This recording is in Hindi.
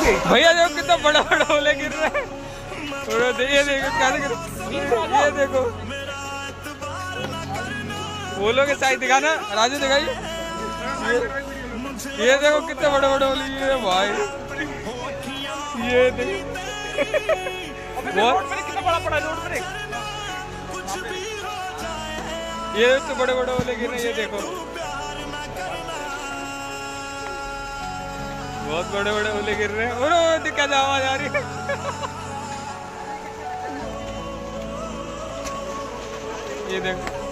भैया देखो कितना बड़ा बड़ा ओले गिर रहा है। ये देखो कैसे ये देखो ओलों के साइज दिखाना राजू दिखाई। ये देखो कितने बड़े बड़े ओले गिर रहे भाई। ये देखो कितना बड़ा पड़ा रोड पर। ये तो बड़े बड़े ओले गिर रहे हैं। ये देखो बहुत बड़े बड़े ओले गिर रहे हैं। और दिक्कत आवाज आ रही है। ये देखो